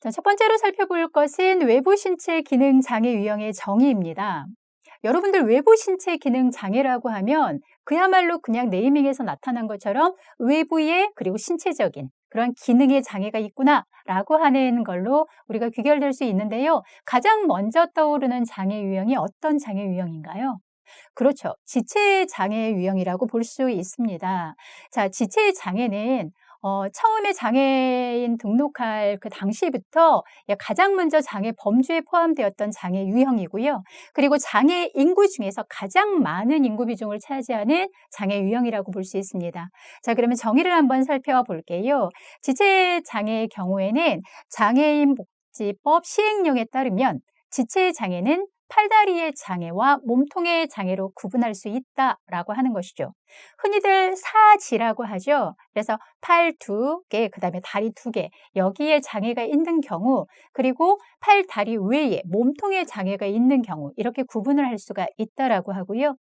자, 첫 번째로 살펴볼 것은 외부 신체 기능 장애 유형의 정의입니다. 여러분들 외부 신체 기능 장애라고 하면 그야말로 그냥 네이밍에서 나타난 것처럼 외부에 그리고 신체적인 그런 기능의 장애가 있구나라고 하는 걸로 우리가 귀결될 수 있는데요. 가장 먼저 떠오르는 장애 유형이 어떤 장애 유형인가요? 그렇죠. 지체 장애 유형이라고 볼 수 있습니다. 자, 지체 장애는 처음에 장애인 등록할 그 당시부터 가장 먼저 장애 범주에 포함되었던 장애 유형이고요. 그리고 장애 인구 중에서 가장 많은 인구 비중을 차지하는 장애 유형이라고 볼 수 있습니다. 자, 그러면 정의를 한번 살펴볼게요. 지체 장애의 경우에는 장애인 복지법 시행령에 따르면 지체 장애는 팔다리의 장애와 몸통의 장애로 구분할 수 있다라고 하는 것이죠. 흔히들 사지라고 하죠. 그래서 팔 2개, 그다음에 다리 2개, 여기에 장애가 있는 경우, 그리고 팔, 다리 외에 몸통에 장애가 있는 경우 이렇게 구분을 할 수가 있다라고 하고요.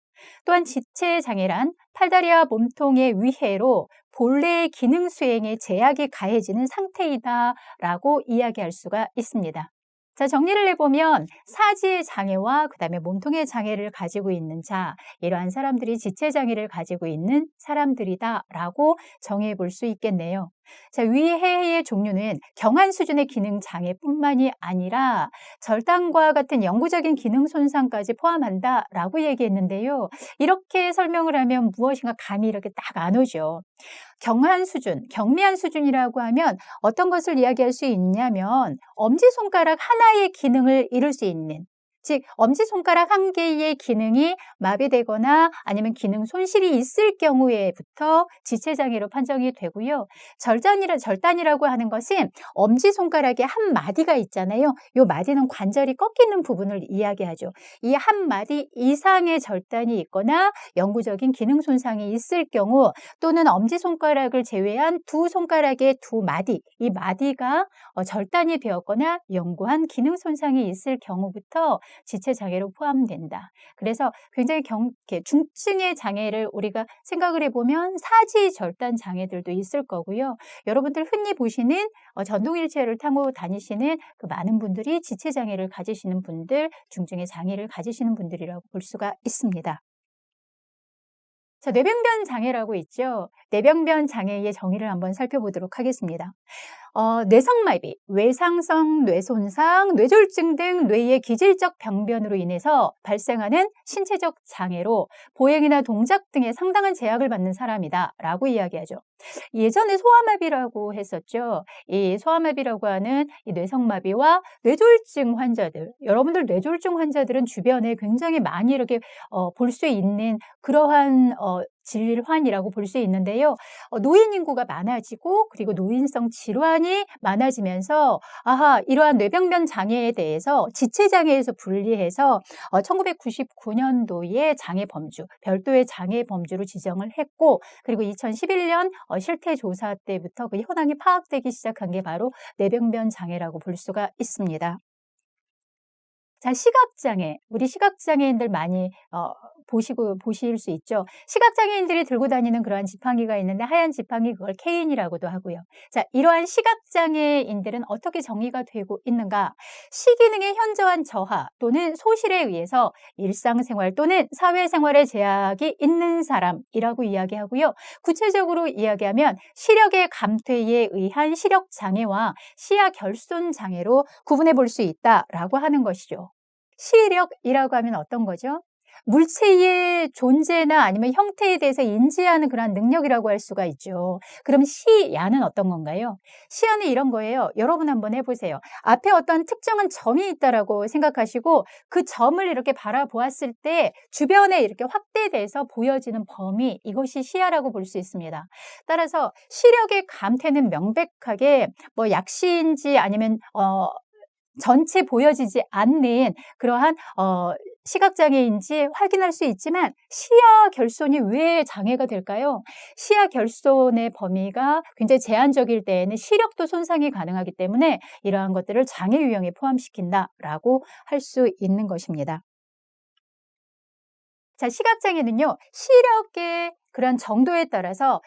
또한 지체 장애란 팔다리와 몸통의 위해로 본래의 기능 수행에 제약이 가해지는 상태이다라고 이야기할 수가 있습니다. 자, 정리를 해보면 사지의 장애와 그다음에 몸통의 장애를 가지고 있는 자, 이러한 사람들이 지체 장애를 가지고 있는 사람들이다라고 정의해 볼 수 있겠네요. 자, 위해의 종류는 경한 수준의 기능 장애뿐만이 아니라 절단과 같은 영구적인 기능 손상까지 포함한다라고 얘기했는데요. 이렇게 설명을 하면 무엇인가 감이 이렇게 딱 안 오죠. 경한 수준, 경미한 수준이라고 하면 어떤 것을 이야기할 수 있냐면 엄지손가락 하나의 기능을 이룰 수 있는, 즉 엄지손가락 한 개의 기능이 마비되거나 아니면 기능 손실이 있을 경우에부터 지체장애로 판정이 되고요. 절단이라고 하는 것은 엄지손가락에 한 마디가 있잖아요. 이 마디는 관절이 꺾이는 부분을 이야기하죠. 이 한 마디 이상의 절단이 있거나 영구적인 기능 손상이 있을 경우, 또는 엄지손가락을 제외한 두 손가락의 두 마디, 이 마디가 절단이 되었거나 영구한 기능 손상이 있을 경우부터 지체 장애로 포함된다. 그래서 굉장히 중증의 장애를 우리가 생각을 해보면 사지 절단 장애들도 있을 거고요. 여러분들 흔히 보시는 전동휠체어를 타고 다니시는 그 많은 분들이 지체 장애를 가지시는 분들, 중증의 장애를 가지시는 분들이라고 볼 수가 있습니다. 자, 뇌병변 장애라고 있죠. 뇌병변 장애의 정의를 한번 살펴보도록 하겠습니다. 뇌성마비, 외상성 뇌손상, 뇌졸중 등 뇌의 기질적 병변으로 인해서 발생하는 신체적 장애로 보행이나 동작 등에 상당한 제약을 받는 사람이다 라고 이야기하죠. 예전에 소아마비라고 했었죠. 이 소아마비라고 하는 이 뇌성마비와 뇌졸중 환자들, 여러분들 뇌졸중 환자들은 주변에 굉장히 많이 이렇게 볼 수 있는 그러한 질환이라고 볼 수 있는데요. 노인 인구가 많아지고 그리고 노인성 질환이 많아지면서 이러한 뇌병변 장애에 대해서 지체 장애에서 분리해서 1999년도에 장애 범주, 별도의 장애 범주로 지정을 했고, 그리고 2011년 실태 조사 때부터 그 현황이 파악되기 시작한 게 바로 뇌병변 장애라고 볼 수가 있습니다. 자, 시각장애. 우리 시각장애인들 많이 보실 수 있죠. 시각장애인들이 들고 다니는 그러한 지팡이가 있는데 하얀 지팡이, 그걸 케인이라고도 하고요. 자, 이러한 시각장애인들은 어떻게 정의가 되고 있는가? 시기능의 현저한 저하 또는 소실에 의해서 일상생활 또는 사회생활에 제약이 있는 사람이라고 이야기하고요. 구체적으로 이야기하면 시력의 감퇴에 의한 시력장애와 시야 결손 장애로 구분해 볼 수 있다라고 하는 것이죠. 시력이라고 하면 어떤 거죠? 물체의 존재나 아니면 형태에 대해서 인지하는 그런 능력이라고 할 수가 있죠. 그럼 시야는 어떤 건가요? 시야는 이런 거예요. 여러분 한번 해보세요. 앞에 어떤 특정한 점이 있다라고 생각하시고 그 점을 이렇게 바라보았을 때 주변에 이렇게 확대돼서 보여지는 범위, 이것이 시야라고 볼 수 있습니다. 따라서 시력의 감퇴는 명백하게 뭐 약시인지 아니면 전체 보여지지 않는 그러한 시각장애인지 확인할 수 있지만 시야 결손이 왜 장애가 될까요? 시야 결손의 범위가 굉장히 제한적일 때에는 시력도 손상이 가능하기 때문에 이러한 것들을 장애 유형에 포함시킨다라고 할 수 있는 것입니다. 자, 시각장애는요, 시력의 그런 정도에 따라서